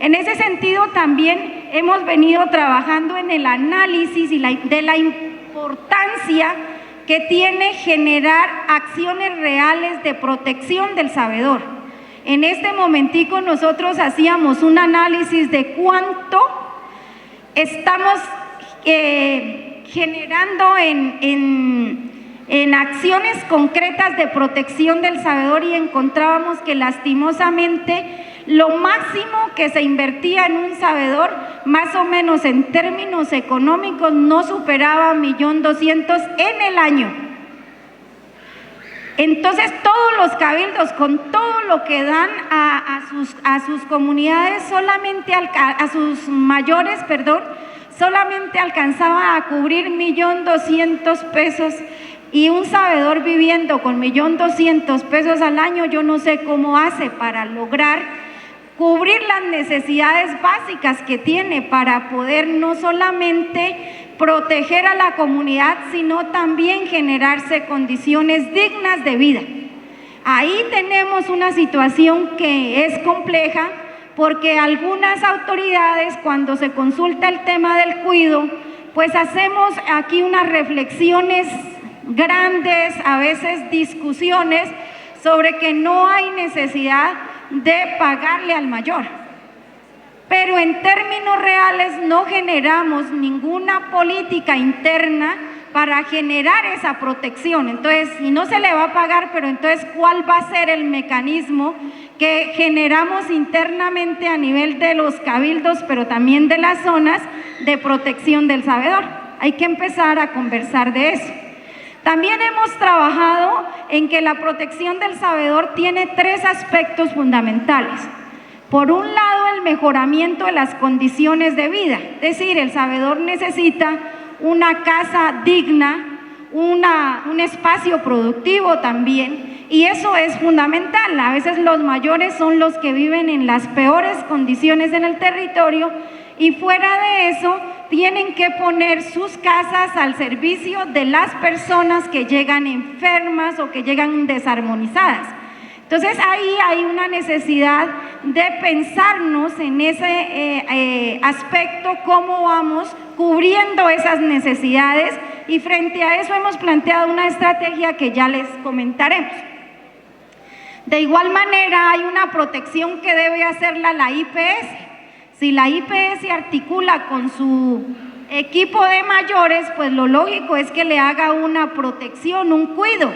En ese sentido, también hemos venido trabajando en el análisis de la importancia que tiene generar acciones reales de protección del sabedor. En este momentico nosotros hacíamos un análisis de cuánto estamos generando en acciones concretas de protección del sabedor, y encontrábamos que lastimosamente lo máximo que se invertía en un sabedor, más o menos en términos económicos, no superaba 1.200.000 en el año. Entonces todos los cabildos, con todo lo que dan a sus comunidades, solamente a sus mayores, solamente alcanzaba a cubrir 1.200.000 y un sabedor viviendo con 1.200.000 al año, yo no sé cómo hace para lograr cubrir las necesidades básicas que tiene para poder no solamente proteger a la comunidad, sino también generarse condiciones dignas de vida. Ahí tenemos una situación que es compleja, porque algunas autoridades, cuando se consulta el tema del cuido, pues hacemos aquí unas reflexiones grandes, a veces discusiones sobre que no hay necesidad de pagarle al mayor, pero en términos reales no generamos ninguna política interna para generar esa protección. Entonces, si no se le va a pagar, pero entonces, ¿cuál va a ser el mecanismo que generamos internamente a nivel de los cabildos, pero también de las zonas de protección del sabedor? Hay que empezar a conversar de eso. También hemos trabajado en que la protección del sabedor tiene 3 aspectos fundamentales. Por un lado, el mejoramiento de las condiciones de vida, es decir, el sabedor necesita una casa digna, un espacio productivo también, y eso es fundamental. A veces los mayores son los que viven en las peores condiciones en el territorio, y fuera de eso tienen que poner sus casas al servicio de las personas que llegan enfermas o que llegan desarmonizadas. Entonces ahí hay una necesidad de pensarnos en ese aspecto, cómo vamos cubriendo esas necesidades, y frente a eso hemos planteado una estrategia que ya les comentaremos. De igual manera, hay una protección que debe hacerla la IPS. Si la IPS articula con su equipo de mayores, pues lo lógico es que le haga una protección, un cuido,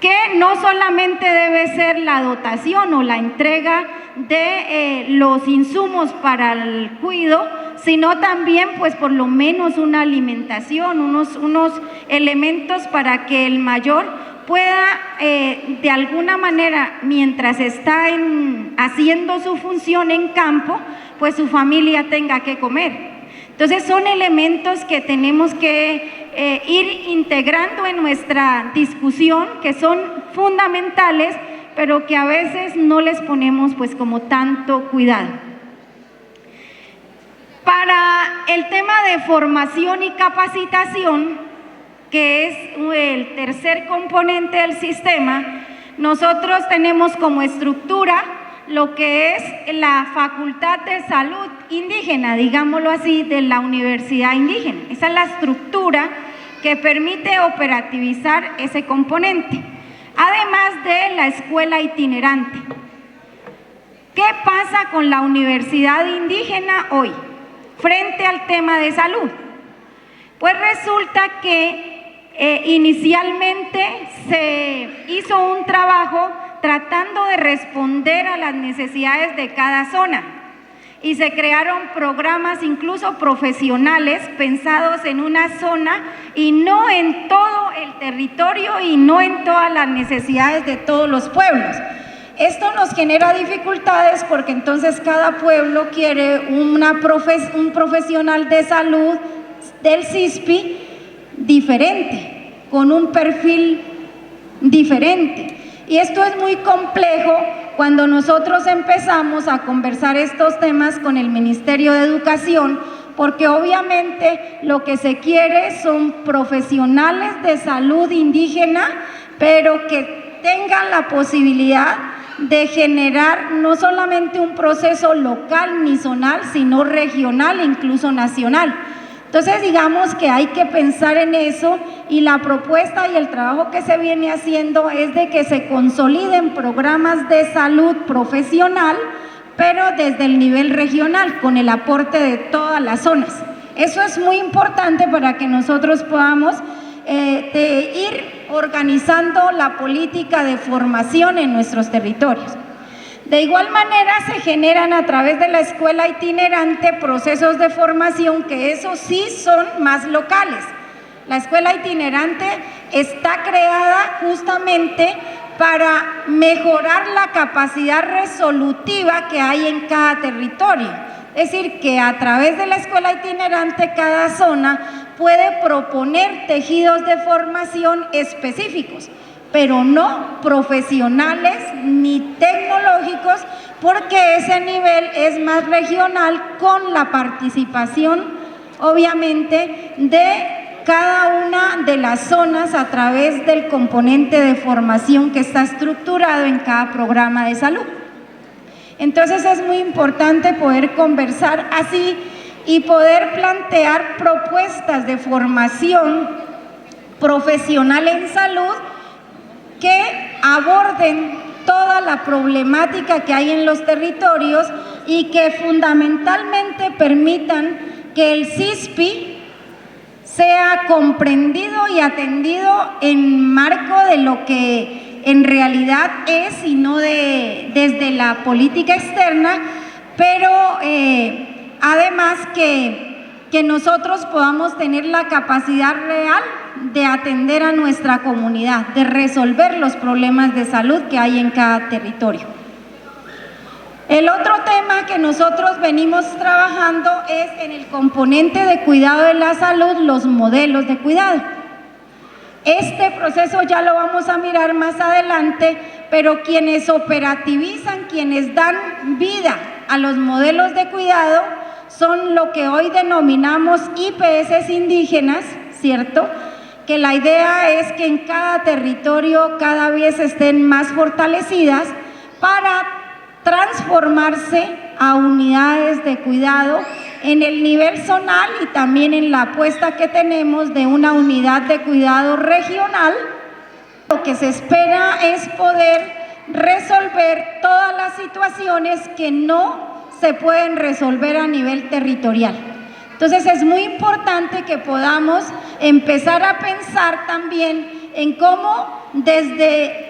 que no solamente debe ser la dotación o la entrega de los insumos para el cuido, sino también pues por lo menos una alimentación, unos elementos para que el mayor pueda de alguna manera, mientras está haciendo su función en campo, pues su familia tenga que comer. Entonces son elementos que tenemos que ir integrando en nuestra discusión, que son fundamentales, pero que a veces no les ponemos pues como tanto cuidado. Para el tema de formación y capacitación, que es el tercer componente del sistema, nosotros tenemos como estructura lo que es la Facultad de Salud Indígena, digámoslo así, de la Universidad Indígena. Esa es la estructura que permite operativizar ese componente, además de la escuela itinerante. ¿Qué pasa con la Universidad Indígena hoy frente al tema de salud? Pues resulta que inicialmente se hizo un trabajo tratando de responder a las necesidades de cada zona, y se crearon programas incluso profesionales pensados en una zona y no en todo el territorio y no en todas las necesidades de todos los pueblos. Esto nos genera dificultades porque entonces cada pueblo quiere un profesional de salud del CISPI diferente, con un perfil diferente. Y esto es muy complejo cuando nosotros empezamos a conversar estos temas con el Ministerio de Educación, porque obviamente lo que se quiere son profesionales de salud indígena, pero que tengan la posibilidad de generar no solamente un proceso local ni zonal, sino regional e incluso nacional. Entonces, digamos que hay que pensar en eso, y la propuesta y el trabajo que se viene haciendo es de que se consoliden programas de salud profesional, pero desde el nivel regional, con el aporte de todas las zonas. Eso es muy importante para que nosotros podamos ir organizando la política de formación en nuestros territorios. De igual manera, se generan a través de la escuela itinerante procesos de formación que esos sí son más locales. La escuela itinerante está creada justamente para mejorar la capacidad resolutiva que hay en cada territorio. Es decir, que a través de la escuela itinerante cada zona puede proponer tejidos de formación específicos, pero no profesionales ni tecnológicos, porque ese nivel es más regional, con la participación, obviamente, de cada una de las zonas a través del componente de formación que está estructurado en cada programa de salud. Entonces es muy importante poder conversar así y poder plantear propuestas de formación profesional en salud que aborden toda la problemática que hay en los territorios y que fundamentalmente permitan que el CISPI sea comprendido y atendido en marco de lo que en realidad es, y no desde la política externa, pero además que nosotros podamos tener la capacidad real de atender a nuestra comunidad, de resolver los problemas de salud que hay en cada territorio. El otro tema que nosotros venimos trabajando es en el componente de cuidado de la salud, los modelos de cuidado. Este proceso ya lo vamos a mirar más adelante, pero quienes operativizan, quienes dan vida a los modelos de cuidado, son lo que hoy denominamos IPS indígenas, ¿cierto? Que la idea es que en cada territorio cada vez estén más fortalecidas para transformarse a unidades de cuidado en el nivel zonal, y también en la apuesta que tenemos de una unidad de cuidado regional. Lo que se espera es poder resolver todas las situaciones que no se pueden resolver a nivel territorial. Entonces es muy importante que podamos empezar a pensar también en cómo desde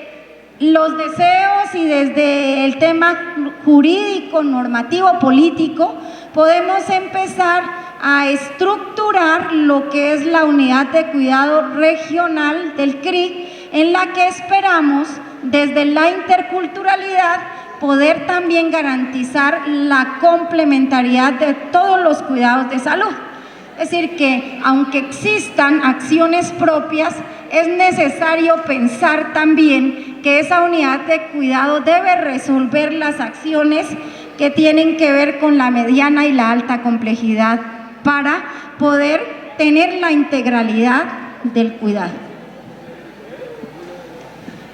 los deseos y desde el tema jurídico, normativo, político, podemos empezar a estructurar lo que es la unidad de cuidado regional del CRIC, en la que esperamos desde la interculturalidad poder también garantizar la complementariedad de todos los cuidados de salud. Es decir, que aunque existan acciones propias, es necesario pensar también que esa unidad de cuidado debe resolver las acciones que tienen que ver con la mediana y la alta complejidad para poder tener la integralidad del cuidado.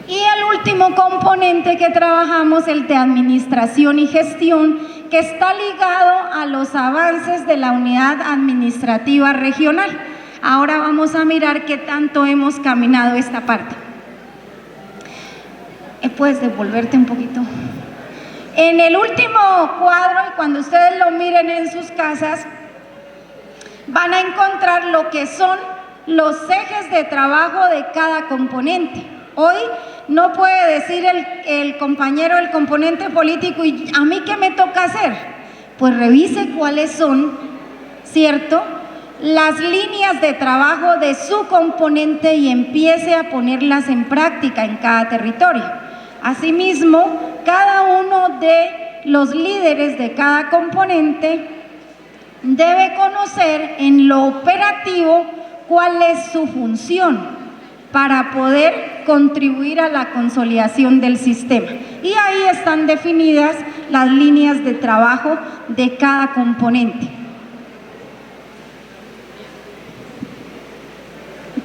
Y el último componente que trabajamos, el de administración y gestión, que está ligado a los avances de la unidad administrativa regional. Ahora vamos a mirar qué tanto hemos caminado esta parte. ¿Puedes devolverte un poquito? En el último cuadro, y cuando ustedes lo miren en sus casas, van a encontrar lo que son los ejes de trabajo de cada componente. Hoy no puede decir el compañero del componente político, ¿y a mí qué me toca hacer? Pues revise cuáles son, ¿cierto?, las líneas de trabajo de su componente y empiece a ponerlas en práctica en cada territorio. Asimismo, cada uno de los líderes de cada componente debe conocer en lo operativo cuál es su función para poder contribuir a la consolidación del sistema. Y ahí están definidas las líneas de trabajo de cada componente.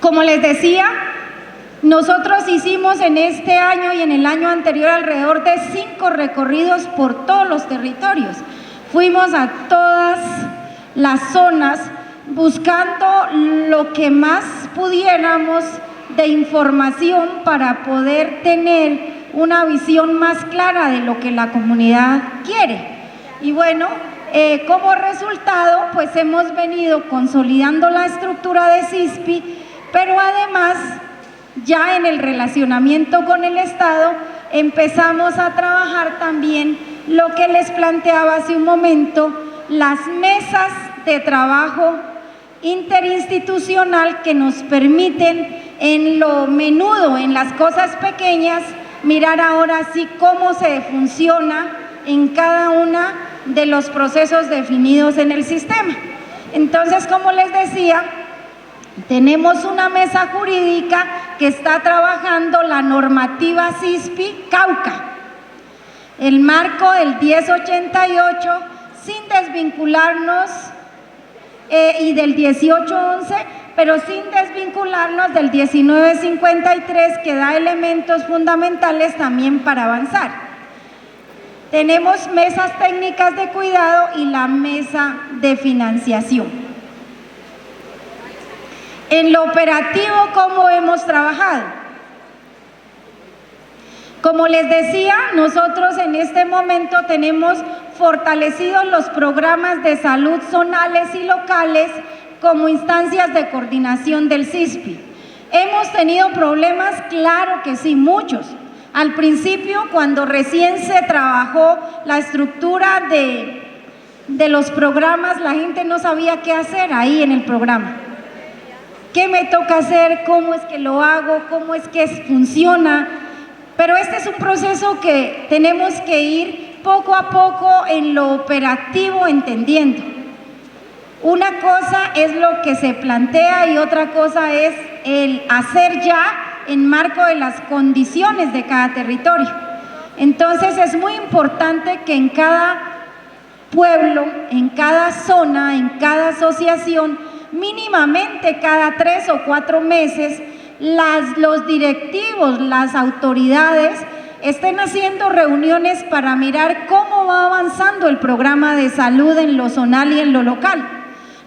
Como les decía, Nosotros hicimos en este año y en el año anterior alrededor de 5 recorridos por todos los territorios. Fuimos a todas las zonas buscando lo que más pudiéramos de información para poder tener una visión más clara de lo que la comunidad quiere. Y bueno, como resultado, pues hemos venido consolidando la estructura de CISPI, pero además, ya en el relacionamiento con el Estado, empezamos a trabajar también lo que les planteaba hace un momento, las mesas de trabajo interinstitucional que nos permiten en lo menudo, en las cosas pequeñas, mirar ahora sí cómo se funciona en cada una de los procesos definidos en el sistema. Entonces, como les decía, tenemos una mesa jurídica que está trabajando la normativa CISPI Cauca, el marco del 1088, sin desvincularnos, y del 1811, pero sin desvincularnos del 1953, que da elementos fundamentales también para avanzar. Tenemos mesas técnicas de cuidado y la mesa de financiación. En lo operativo, ¿cómo hemos trabajado? Como les decía, nosotros en este momento tenemos fortalecidos los programas de salud zonales y locales como instancias de coordinación del CISPI. ¿Hemos tenido problemas? Claro que sí, muchos. Al principio, cuando recién se trabajó la estructura de los programas, la gente no sabía qué hacer ahí en el programa. ¿Qué me toca hacer? ¿Cómo es que lo hago? ¿Cómo es que funciona? Pero este es un proceso que tenemos que ir poco a poco en lo operativo entendiendo. Una cosa es lo que se plantea y otra cosa es el hacer ya en marco de las condiciones de cada territorio. Entonces es muy importante que en cada pueblo, en cada zona, en cada asociación, mínimamente cada 3 o 4 meses, los directivos, las autoridades estén haciendo reuniones para mirar cómo va avanzando el programa de salud en lo zonal y en lo local.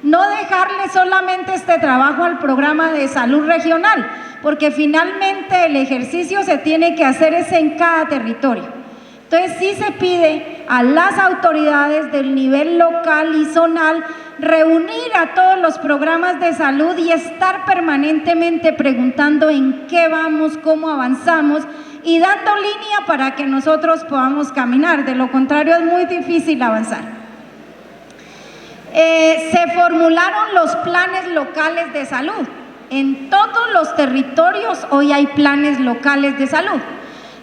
No dejarle solamente este trabajo al programa de salud regional, porque finalmente el ejercicio se tiene que hacer es en cada territorio. Entonces sí se pide a las autoridades del nivel local y zonal reunir a todos los programas de salud y estar permanentemente preguntando en qué vamos, cómo avanzamos y dando línea para que nosotros podamos caminar. De lo contrario es muy difícil avanzar. Se formularon los planes locales de salud. En todos los territorios hoy hay planes locales de salud.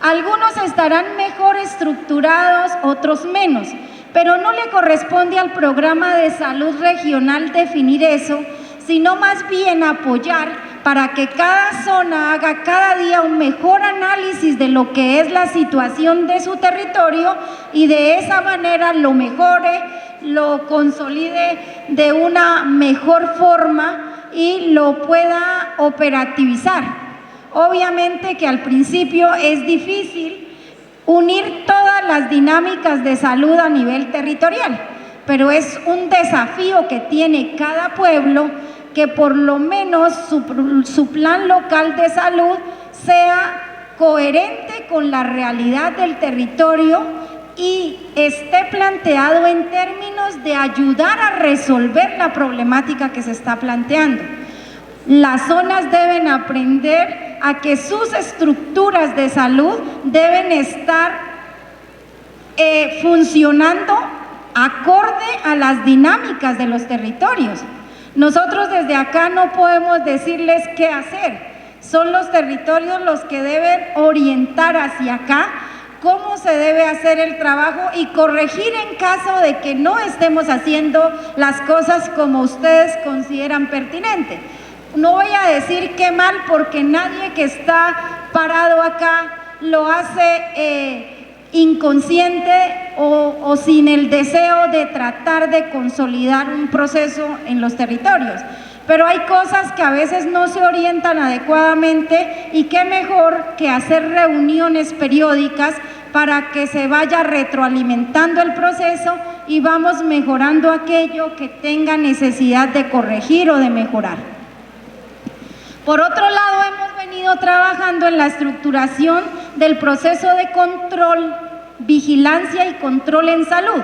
Algunos estarán mejor estructurados, otros menos, pero no le corresponde al programa de salud regional definir eso, sino más bien apoyar para que cada zona haga cada día un mejor análisis de lo que es la situación de su territorio y de esa manera lo mejore, lo consolide de una mejor forma y lo pueda operativizar. Obviamente que al principio es difícil unir todas las dinámicas de salud a nivel territorial, pero es un desafío que tiene cada pueblo que por lo menos su plan local de salud sea coherente con la realidad del territorio y esté planteado en términos de ayudar a resolver la problemática que se está planteando. Las zonas deben aprender a que sus estructuras de salud deben estar funcionando acorde a las dinámicas de los territorios. Nosotros desde acá no podemos decirles qué hacer, son los territorios los que deben orientar hacia acá cómo se debe hacer el trabajo y corregir en caso de que no estemos haciendo las cosas como ustedes consideran pertinente. No voy a decir qué mal porque nadie que está parado acá lo hace inconsciente o sin el deseo de tratar de consolidar un proceso en los territorios. pero hay cosas que a veces no se orientan adecuadamente y qué mejor que hacer reuniones periódicas para que se vaya retroalimentando el proceso y vamos mejorando aquello que tenga necesidad de corregir o de mejorar. Por otro lado, hemos venido trabajando en la estructuración del proceso de control, vigilancia y control en salud.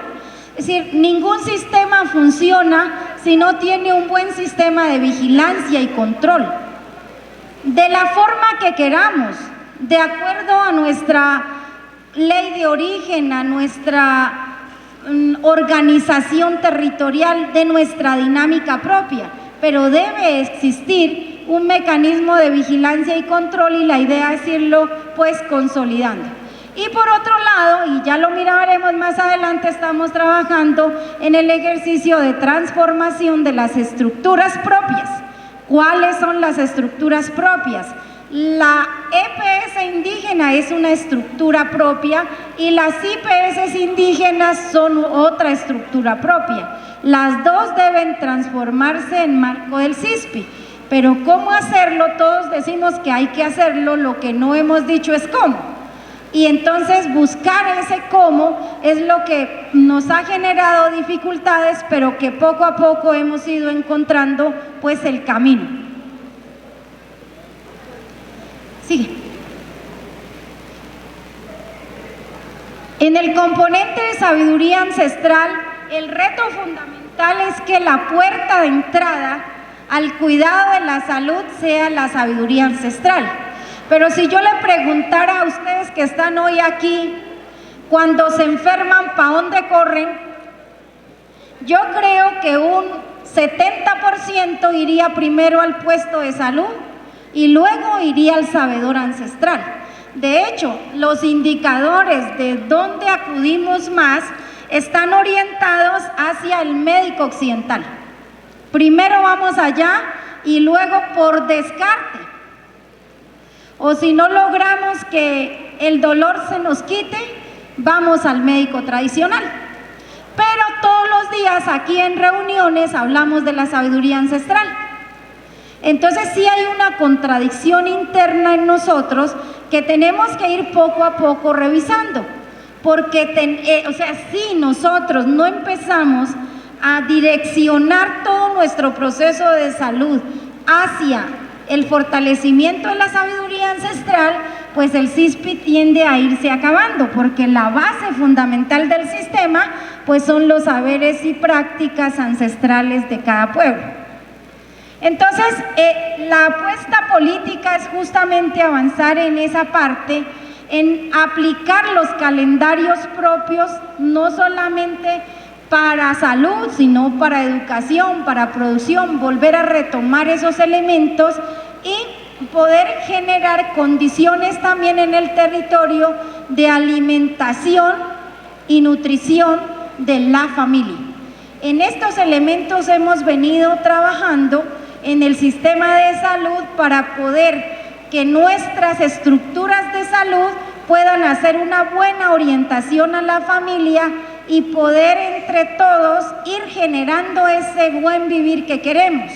Es decir, ningún sistema funciona si no tiene un buen sistema de vigilancia y control. De la forma que queramos, de acuerdo a nuestra ley de origen, a nuestra organización territorial, de nuestra dinámica propia, pero debe existir un mecanismo de vigilancia y control, y la idea es irlo pues consolidando. Y por otro lado, y ya lo miraremos más adelante, estamos trabajando en el ejercicio de transformación de las estructuras propias. ¿Cuáles son las estructuras propias? La EPS indígena es una estructura propia y las IPS indígenas son otra estructura propia. Las dos deben transformarse en marco del CISPI, pero ¿cómo hacerlo? Todos decimos que hay que hacerlo, lo que no hemos dicho es cómo. Y entonces buscar ese cómo es lo que nos ha generado dificultades, pero que poco a poco hemos ido encontrando pues el camino. Sigue. En el componente de sabiduría ancestral, el reto fundamental es que la puerta de entrada al cuidado de la salud sea la sabiduría ancestral. Pero si yo le preguntara a ustedes que están hoy aquí, cuando se enferman, ¿para dónde corren? Yo creo que un 70% iría primero al puesto de salud y luego iría al sabedor ancestral. De hecho, los indicadores de dónde acudimos más están orientados hacia el médico occidental. Primero vamos allá y luego por descarte, o si no logramos que el dolor se nos quite, vamos al médico tradicional. Pero todos los días aquí en reuniones hablamos de la sabiduría ancestral. Entonces sí hay una contradicción interna en nosotros que tenemos que ir poco a poco revisando, porque si nosotros no empezamos a direccionar todo nuestro proceso de salud hacia el fortalecimiento de la sabiduría ancestral, pues el CISPI tiende a irse acabando, porque la base fundamental del sistema pues son los saberes y prácticas ancestrales de cada pueblo. Entonces, la apuesta política es justamente avanzar en esa parte, en aplicar los calendarios propios, no solamente para salud, sino para educación, para producción, volver a retomar esos elementos y poder generar condiciones también en el territorio de alimentación y nutrición de la familia. En estos elementos hemos venido trabajando en el sistema de salud para poder que nuestras estructuras de salud puedan hacer una buena orientación a la familia y poder entre todos ir generando ese buen vivir que queremos.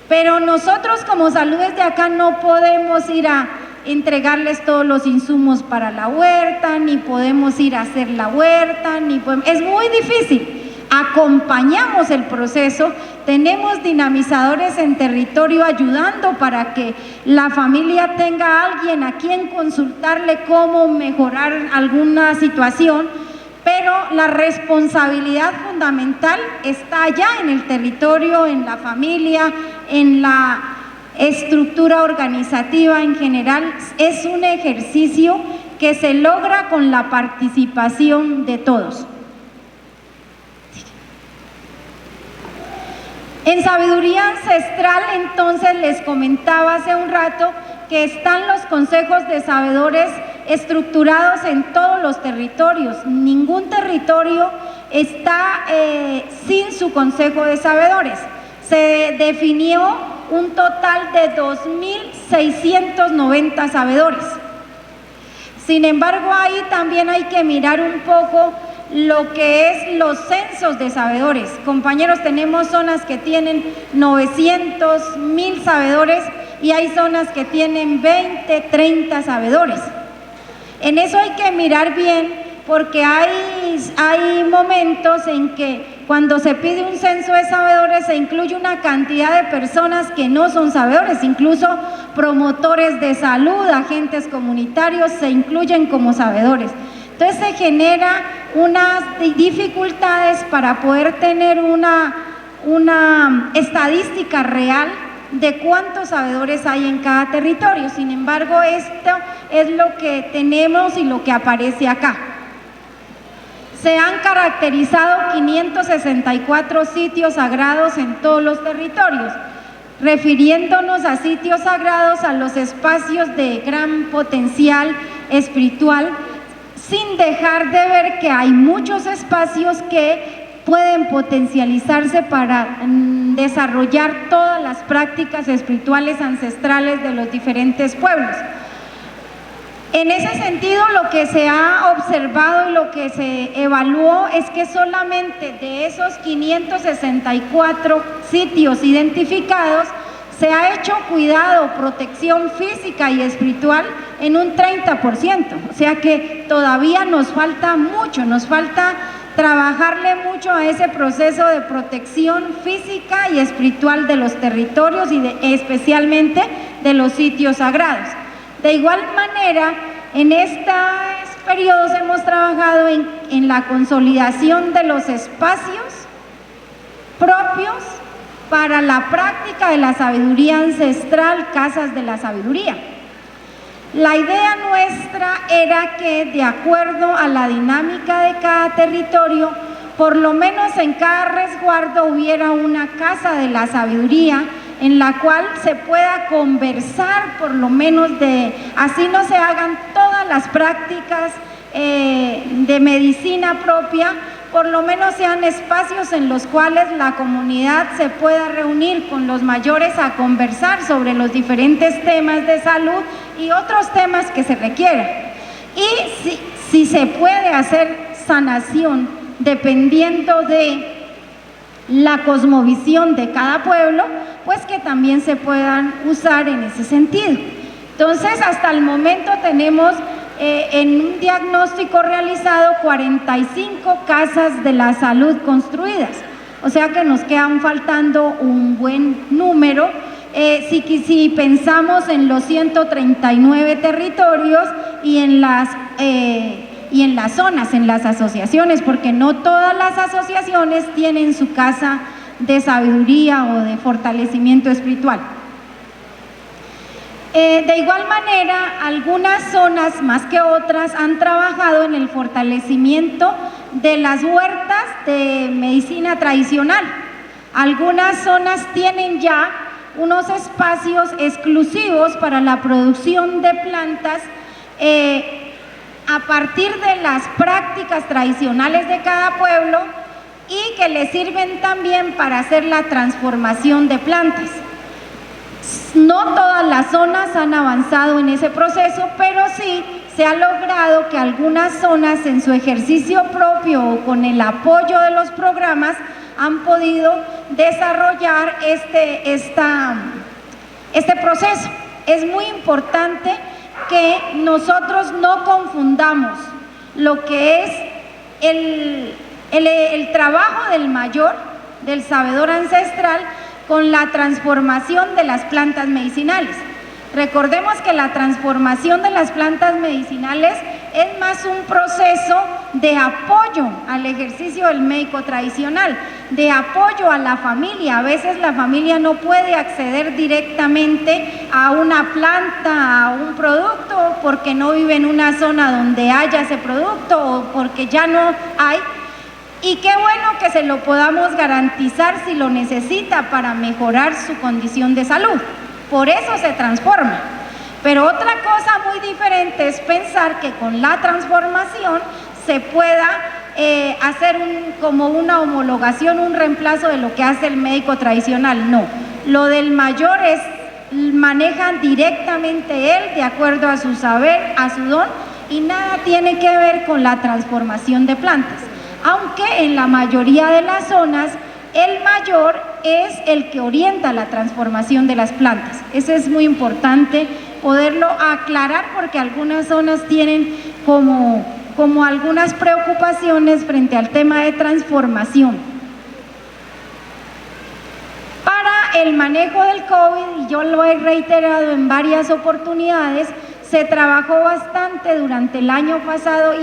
Pero nosotros como salud desde acá no podemos ir a entregarles todos los insumos para la huerta, ni podemos ir a hacer la huerta, es muy difícil. Acompañamos el proceso, tenemos dinamizadores en territorio ayudando para que la familia tenga a alguien a quien consultarle cómo mejorar alguna situación, pero la responsabilidad fundamental está allá en el territorio, en la familia, en la estructura organizativa en general. Es un ejercicio que se logra con la participación de todos. En sabiduría ancestral, entonces, les comentaba hace un rato que están los consejos de sabedores estructurados en todos los territorios. Ningún territorio está sin su consejo de sabedores. Se definió un total de 2.690 sabedores. Sin embargo, ahí también hay que mirar un poco lo que es los censos de sabedores. Compañeros, tenemos zonas que tienen 900, 1000 sabedores y hay zonas que tienen 20, 30 sabedores. En eso hay que mirar bien, porque hay momentos en que cuando se pide un censo de sabedores se incluye una cantidad de personas que no son sabedores, incluso promotores de salud, agentes comunitarios se incluyen como sabedores. Entonces se genera unas dificultades para poder tener una estadística real de cuántos sabedores hay en cada territorio. Sin embargo, esto es lo que tenemos y lo que aparece acá. Se han caracterizado 564 sitios sagrados en todos los territorios, refiriéndonos a sitios sagrados, a los espacios de gran potencial espiritual, sin dejar de ver que hay muchos espacios que pueden potencializarse para desarrollar todas las prácticas espirituales ancestrales de los diferentes pueblos. En ese sentido, lo que se ha observado y lo que se evaluó es que solamente de esos 564 sitios identificados se ha hecho cuidado, protección física y espiritual en un 30%, o sea que todavía nos falta mucho, nos falta trabajarle mucho a ese proceso de protección física y espiritual de los territorios y especialmente de los sitios sagrados. De igual manera, en estos periodos hemos trabajado en la consolidación de los espacios propios para la práctica de la sabiduría ancestral, casas de la sabiduría. La idea nuestra era que, de acuerdo a la dinámica de cada territorio, por lo menos en cada resguardo hubiera una casa de la sabiduría en la cual se pueda conversar, por lo menos así no se hagan todas las prácticas de medicina propia, por lo menos sean espacios en los cuales la comunidad se pueda reunir con los mayores a conversar sobre los diferentes temas de salud y otros temas que se requieran. Y si se puede hacer sanación dependiendo de la cosmovisión de cada pueblo, pues que también se puedan usar en ese sentido. Entonces, hasta el momento tenemos en un diagnóstico realizado 45 casas de la salud construidas, o sea que nos quedan faltando un buen número. Si pensamos en los 139 territorios y en las zonas, en las asociaciones, porque no todas las asociaciones tienen su casa de sabiduría o de fortalecimiento espiritual. De igual manera, algunas zonas más que otras han trabajado en el fortalecimiento de las huertas de medicina tradicional. Algunas zonas tienen ya unos espacios exclusivos para la producción de plantas a partir de las prácticas tradicionales de cada pueblo y que le sirven también para hacer la transformación de plantas. No todas las zonas han avanzado en ese proceso, pero sí se ha logrado que algunas zonas en su ejercicio propio o con el apoyo de los programas han podido desarrollar este proceso. Es muy importante que nosotros no confundamos lo que es el trabajo del mayor, del sabedor ancestral, con la transformación de las plantas medicinales. Recordemos que la transformación de las plantas medicinales es más un proceso de apoyo al ejercicio del médico tradicional, de apoyo a la familia. A veces la familia no puede acceder directamente a una planta, a un producto, porque no vive en una zona donde haya ese producto o porque ya no hay. Y qué bueno que se lo podamos garantizar si lo necesita para mejorar su condición de salud. Por eso se transforma. Pero otra cosa muy diferente es pensar que con la transformación se pueda hacer como una homologación, un reemplazo de lo que hace el médico tradicional. No, lo del mayor maneja directamente él de acuerdo a su saber, a su don, y nada tiene que ver con la transformación de plantas. aunque en la mayoría de las zonas el mayor es el que orienta la transformación de las plantas. Eso es muy importante poderlo aclarar porque algunas zonas tienen como algunas preocupaciones frente al tema de transformación. Para el manejo del COVID, y yo lo he reiterado en varias oportunidades, se trabajó bastante durante el año pasado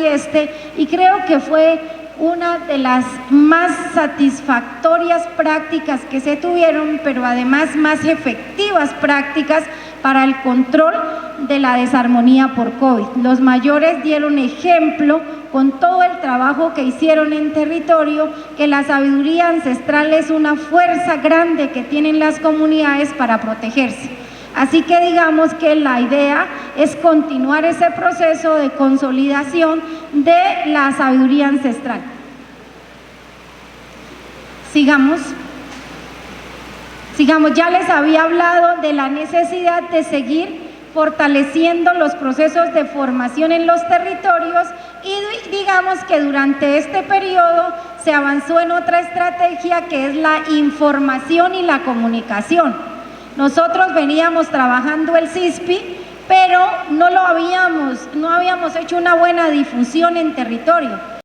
y creo que fue una de las más satisfactorias prácticas que se tuvieron, pero además más efectivas prácticas para el control de la desarmonía por COVID. Los mayores dieron ejemplo con todo el trabajo que hicieron en territorio, que la sabiduría ancestral es una fuerza grande que tienen las comunidades para protegerse. Así que digamos que la idea es continuar ese proceso de consolidación de la sabiduría ancestral. Sigamos, ya les había hablado de la necesidad de seguir fortaleciendo los procesos de formación en los territorios y digamos que durante este periodo se avanzó en otra estrategia que es la información y la comunicación. Nosotros veníamos trabajando el CISPI, pero no habíamos hecho una buena difusión en territorio.